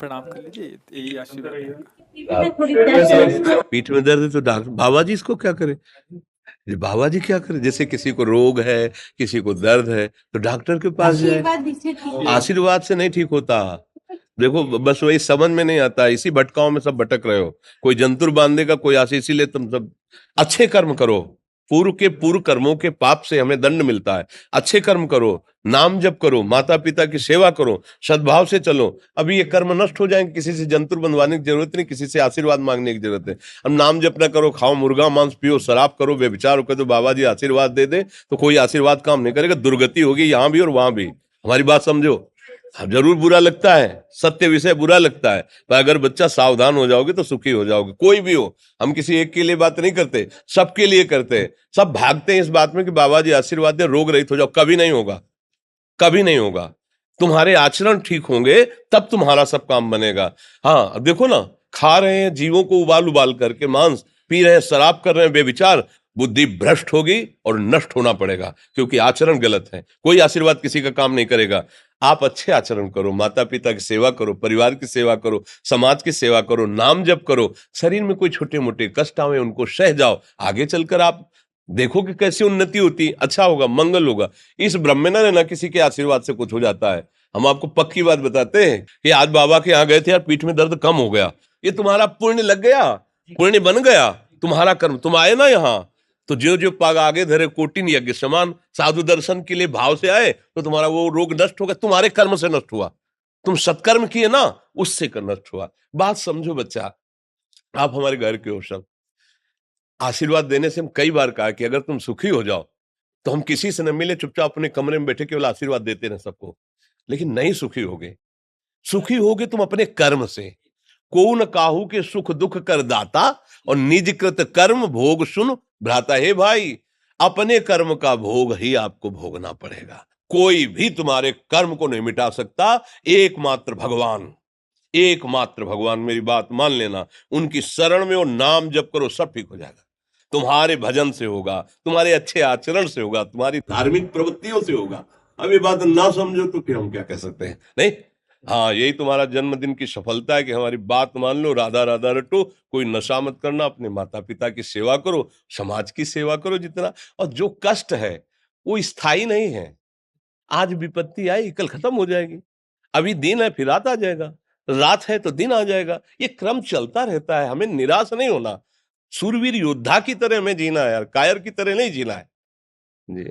प्रणाम कर लीजिए, यही आशीर्वाद रहेगा। पीठ में दर्द है तो डॉक्टर बाबा जी इसको क्या करे, ये बाबा जी क्या करे। जैसे किसी को रोग है, किसी को दर्द है तो डॉक्टर के पास जाए, आशीर्वाद से नहीं ठीक होता। देखो बस वही समझ में नहीं आता, इसी भटकाओं में सब भटक रहे हो। कोई जंतुर बांधेगा, कोई आशीष, इसीलिए तुम सब अच्छे कर्म करो। पूर्व के पूर्व कर्मों के पाप से हमें दंड मिलता है। अच्छे कर्म करो, नाम जप करो, माता पिता की सेवा करो, सद्भाव से चलो। अभी ये कर्म नष्ट हो जाएंगे, किसी से जंतुर बंधवाने की जरूरत नहीं, किसी से आशीर्वाद मांगने की जरूरत है। अब नाम जप ना करो, खाओ मुर्गा मांस, पियो शराब, करो व्यभिचार करो, तो बाबा जी आशीर्वाद दे दे तो कोई आशीर्वाद काम नहीं करेगा। दुर्गति होगी यहाँ भी और वहां भी। हमारी बात समझो। अब जरूर बुरा लगता है, सत्य विषय बुरा लगता है, पर अगर बच्चा सावधान हो जाओगे तो सुखी हो जाओगे। कोई भी हो, हम किसी एक के लिए बात नहीं करते, सबके लिए करते हैं। सब भागते हैं इस बात में कि बाबा जी आशीर्वाद दे, रोग रहित हो जाओ। कभी नहीं होगा, कभी नहीं होगा। तुम्हारे आचरण ठीक होंगे तब तुम्हारा सब काम बनेगा। हाँ अब देखो ना, खा रहे हैं जीवों को उबाल उबाल करके मांस, पी रहे हैं शराब, कर रहे हैं बेविचार, बुद्धि भ्रष्ट होगी और नष्ट होना पड़ेगा, क्योंकि आचरण गलत है। कोई आशीर्वाद किसी का काम नहीं करेगा। आप अच्छे आचरण करो, माता पिता की सेवा करो, परिवार की सेवा करो, समाज की सेवा करो, नाम जप करो। शरीर में कोई छोटे मोटे कष्ट आवे उनको सह जाओ, आगे चलकर आप देखो कि कैसी उन्नति होती, अच्छा होगा, मंगल होगा। इस ब्रह्म में ना किसी के आशीर्वाद से कुछ हो जाता है। हम आपको पक्की बात बताते हैं कि आज बाबा के यहाँ गए थे यार, पीठ में दर्द कम हो गया। ये तुम्हारा पुण्य लग गया, पुण्य बन गया, तुम्हारा कर्म। तुम आए ना यहाँ, तो जो जो पाग आगे धरे कोटिन यज्ञ समान, साधु दर्शन के लिए भाव से आए तो तुम्हारा वो रोग नष्ट हो गया, तुम्हारे कर्म से नष्ट हुआ। तुम सत्कर्म किए ना, उससे कर नष्ट हुआ। बात समझो बच्चा, आप हमारे घर के हो सब। आशीर्वाद देने से हम कई बार कहा कि अगर तुम सुखी हो जाओ तो हम किसी से न मिले, चुपचाप अपने कमरे में बैठे केवल आशीर्वाद देते रहे सबको। लेकिन नहीं सुखी होगे, सुखी होगे तुम अपने कर्म से। को न काहू के सुख दुख कर दाता, और निज कृत कर्म भोग सुन भ्राता। हे भाई, अपने कर्म का भोग ही आपको भोगना पड़ेगा। कोई भी तुम्हारे कर्म को नहीं मिटा सकता, एकमात्र भगवान, एकमात्र भगवान। मेरी बात मान लेना, उनकी शरण में और नाम जप करो, सब ठीक हो जाएगा। तुम्हारे भजन से होगा, तुम्हारे अच्छे आचरण से होगा, तुम्हारी धार्मिक प्रवृत्तियों से होगा। अब ये बात ना समझो तो फिर हम क्या कह सकते हैं। नहीं, हाँ यही तुम्हारा जन्मदिन की सफलता है कि हमारी बात मान लो, राधा राधा रटो, कोई नशा मत करना, अपने माता पिता की सेवा करो, समाज की सेवा करो जितना। और जो कष्ट है वो स्थायी नहीं है। आज विपत्ति आई, कल खत्म हो जाएगी। अभी दिन है, फिर रात आ जाएगा, रात है तो दिन आ जाएगा। ये क्रम चलता रहता है, हमें निराश नहीं होना। सूरवीर योद्धा की तरह हमें जीना है यार, कायर की तरह नहीं जीना है। जी।